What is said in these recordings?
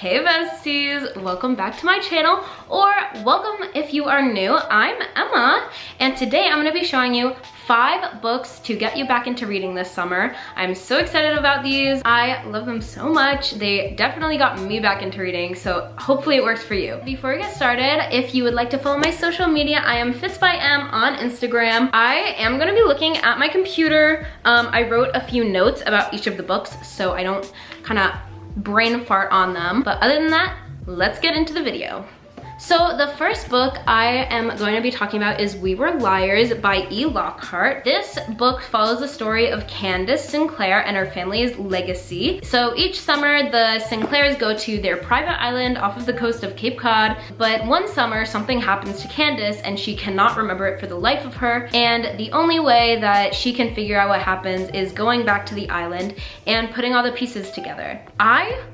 Hey besties, welcome back to my channel, or welcome if you are new. I'm Emma, and today I'm going to be showing you 5 books to get you back into reading this summer. I'm so excited about these. I love them so much. They definitely got me back into reading, so hopefully it works for you. Before we get started, if you would like to follow my social media, I am FitsByM on Instagram. I am going to be looking at my computer. I wrote a few notes about each of the books so I don't kind of brain fart on them. But other than that, let's get into the video. So the first book I am going to be talking about is We Were Liars by E. Lockhart. This book follows the story of Candace Sinclair and her family's legacy. So each summer, the Sinclairs go to their private island off of the coast of Cape Cod, but one summer something happens to Candace and she cannot remember it for the life of her, and the only way that she can figure out what happens is going back to the island and putting all the pieces together. I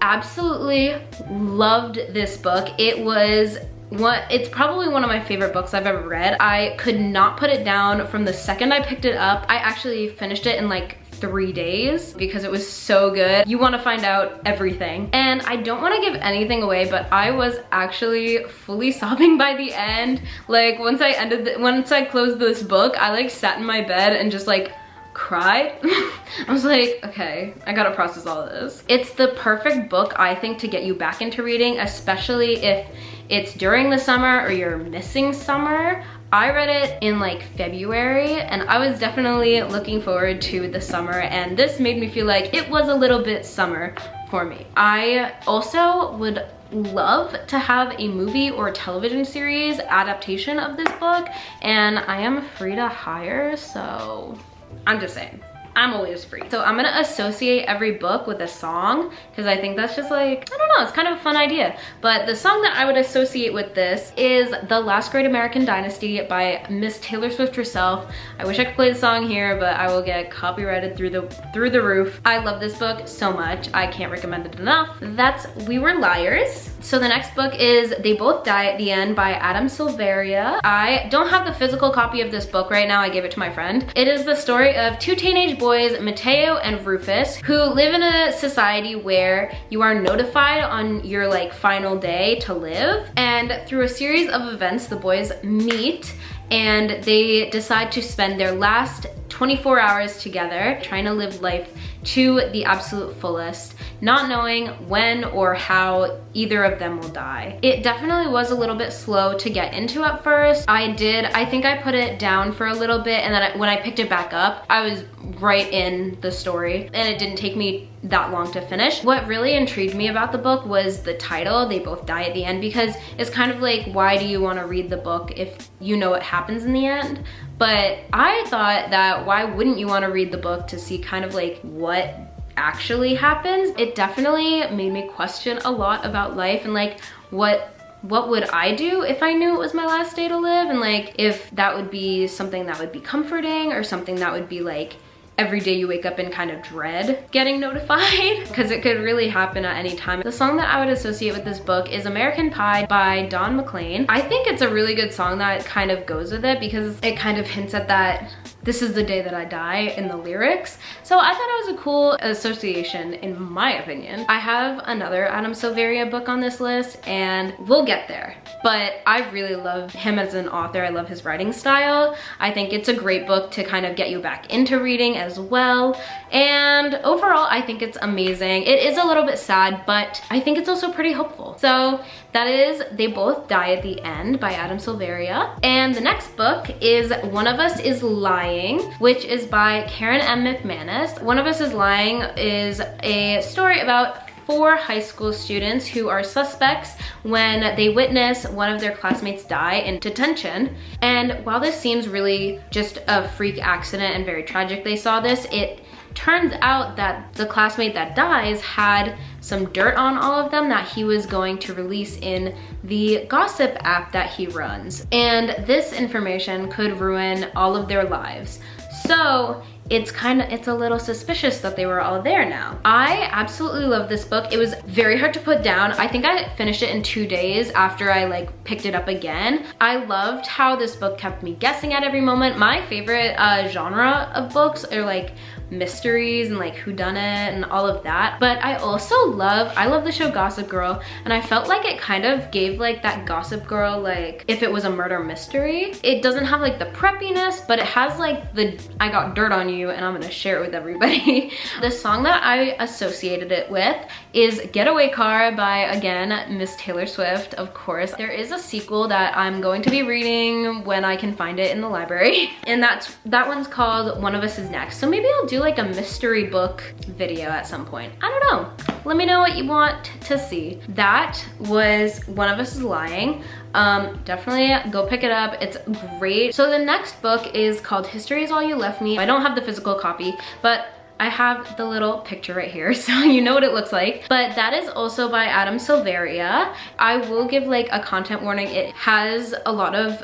absolutely loved this book. It's probably one of my favorite books I've ever read. I could not put it down from the second I picked it up. I actually finished it in like 3 days because it was so good. You want to find out everything. And I don't want to give anything away, but I was actually fully sobbing by the end. Like once I closed this book, I like sat in my bed and just like cried. I was like, okay, I gotta process all of this. It's the perfect book, I think, to get you back into reading, especially if it's during the summer or you're missing summer. I read it in like February and I was definitely looking forward to the summer, and this made me feel like it was a little bit summer for me. I also would love to have a movie or television series adaptation of this book, and I am free to hire, so I'm just saying, I'm always free. So I'm gonna associate every book with a song because I think that's just like, I don't know, it's kind of a fun idea. But the song that I would associate with this is The Last Great American Dynasty by Miss Taylor Swift herself. I wish I could play the song here, but I will get copyrighted through the roof. I love this book so much. I can't recommend it enough. That's We Were Liars. So the next book is They Both Die at the End by Adam Silveria. I don't have the physical copy of this book right now. I gave it to my friend. It is the story of 2 teenage boys, Mateo and Rufus, who live in a society where you are notified on your like final day to live. And through a series of events, the boys meet and they decide to spend their last 24 hours together trying to live life to the absolute fullest, not knowing when or how either of them will die. It definitely was a little bit slow to get into at first. I think I put it down for a little bit, and then when I picked it back up, I was right in the story, and it didn't take me that long to finish. What really intrigued me about the book was the title, They Both Die at the End, because it's kind of like, why do you want to read the book if you know what happens in the end? But I thought that why wouldn't you want to read the book to see kind of like what actually happens? It definitely made me question a lot about life and like what would I do if I knew it was my last day to live, and like if that would be something that would be comforting or something that would be like every day you wake up and kind of dread getting notified, because it could really happen at any time. The song that I would associate with this book is American Pie by Don McLean. I think it's a really good song that kind of goes with it because it kind of hints at that this is the day that I die in the lyrics. So I thought it was a cool association in my opinion. I have another Adam Silveria book on this list and we'll get there, but I really love him as an author. I love his writing style. I think it's a great book to kind of get you back into reading as well, and overall I think it's amazing. It is a little bit sad, but I think it's also pretty hopeful. So that is They Both Die at the End by Adam Silveria. And the next book is One of Us is Lying, which is by Karen M. McManus. One of Us is Lying is a story about 4 high school students who are suspects when they witness one of their classmates die in detention. And while this seems really just a freak accident and very tragic they saw this, it turns out that the classmate that dies had some dirt on all of them that he was going to release in the gossip app that he runs. And this information could ruin all of their lives. So it's a little suspicious that they were all there now. I absolutely love this book. It was very hard to put down. I think I finished it in 2 days after I like picked it up again. I loved how this book kept me guessing at every moment. My favorite genre of books are like mysteries and like whodunit and all of that. But I love the show Gossip Girl, and I felt like it kind of gave like that Gossip Girl, like if it was a murder mystery. It doesn't have like the preppiness, but it has like the I got dirt on you and I'm gonna share it with everybody. The song that I associated it with is Getaway Car by, again, Miss Taylor Swift, of course. There is a sequel that I'm going to be reading when I can find it in the library, and that one's called One of Us Is Next. So maybe I'll do like a mystery book video at some point. I don't know. Let me know what you want to see. That was One of Us Is Lying. Definitely go pick it up. It's great. So the next book is called History Is All You Left Me. I don't have the physical copy, but I have the little picture right here, so you know what it looks like. But that is also by Adam Silveria. I will give like a content warning. It has a lot of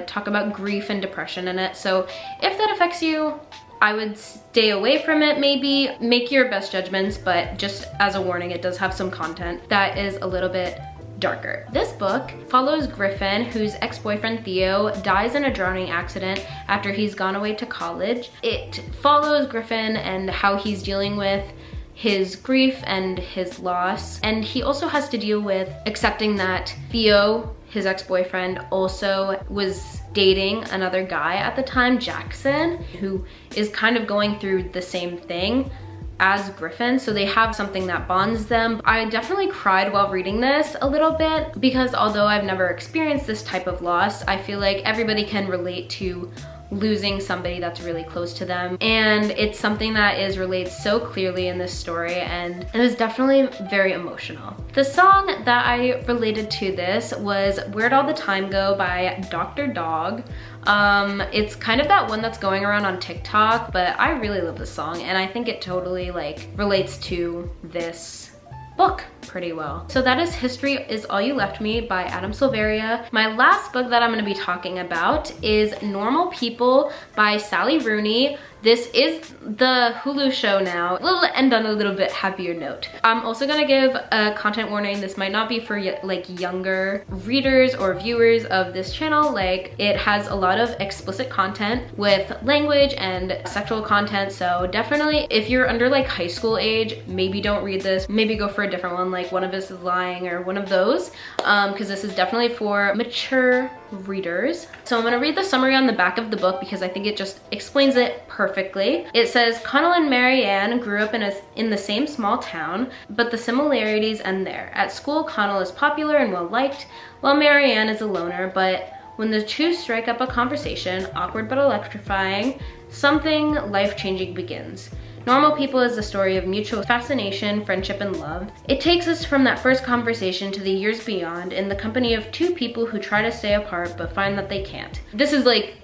talk about grief and depression in it. So if that affects you, I would stay away from it. Maybe make your best judgments, but just as a warning, it does have some content that is a little bit darker. This book follows Griffin, whose ex-boyfriend Theo dies in a drowning accident after he's gone away to college. It follows Griffin and how he's dealing with his grief and his loss. And he also has to deal with accepting that Theo, his ex-boyfriend, also was dating another guy at the time, Jackson, who is kind of going through the same thing as Griffin, so they have something that bonds them. I definitely cried while reading this a little bit, because although I've never experienced this type of loss, I feel like everybody can relate to losing somebody that's really close to them, and it's something that is relayed so clearly in this story, and it was definitely very emotional. The song that I related to this was Where'd All the Time Go by Dr. Dog. It's kind of that one that's going around on TikTok, but I really love this song, and I think it totally like relates to this book pretty well. So that is History Is All You Left Me by Adam Silveria. My last book that I'm going to be talking about is Normal People by Sally Rooney. This is the Hulu show now. We'll end on a little bit happier note. I'm also gonna give a content warning. This might not be for like younger readers or viewers of this channel. Like, it has a lot of explicit content with language and sexual content. So definitely if you're under like high school age, maybe don't read this. Maybe go for a different one, like One of Us Is Lying or one of those, because this is definitely for mature readers. So I'm gonna read the summary on the back of the book because I think it just explains it perfectly. It says, Connell and Marianne grew up in the same small town, but the similarities end there. At school, Connell is popular and well-liked, while Marianne is a loner, but when the two strike up a conversation, awkward but electrifying, something life-changing begins. Normal People is the story of mutual fascination, friendship, and love. It takes us from that first conversation to the years beyond in the company of two people who try to stay apart but find that they can't. This is like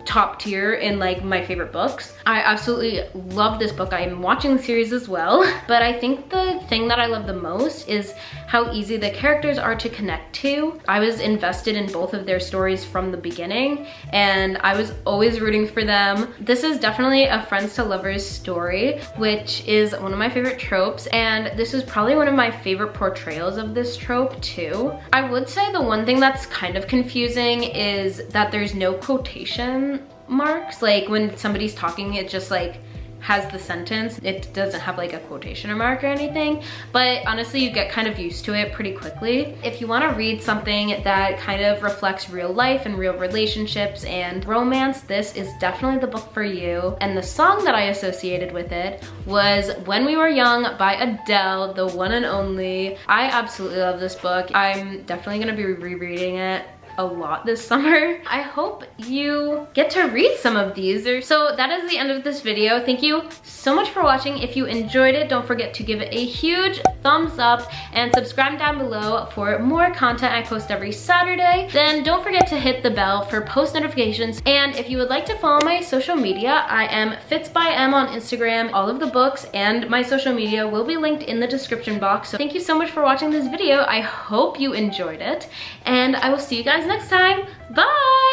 top tier in like my favorite books. I absolutely love this book. I am watching the series as well, but I think the thing that I love the most is how easy the characters are to connect to. I was invested in both of their stories from the beginning, and I was always rooting for them. This is definitely a friends to lovers story, which is one of my favorite tropes, and this is probably one of my favorite portrayals of this trope too. I would say the one thing that's kind of confusing is that there's no quotation marks. Like when somebody's talking, it just like has the sentence. It doesn't have like a quotation mark or anything, but honestly you get kind of used to it pretty quickly. If you want to read something that kind of reflects real life and real relationships and romance, this is definitely the book for you. And the song that I associated with it was When We Were Young by Adele, the one and only. I absolutely love this book. I'm definitely gonna be rereading it a lot this summer. I hope you get to read some of these. So that is the end of this video. Thank you so much for watching. If you enjoyed it, don't forget to give it a huge thumbs up and subscribe down below for more content I post every Saturday. Then don't forget to hit the bell for post notifications. And if you would like to follow my social media, I am FitsByM on Instagram. All of the books and my social media will be linked in the description box. So thank you so much for watching this video. I hope you enjoyed it, and I will see you guys next time. Bye!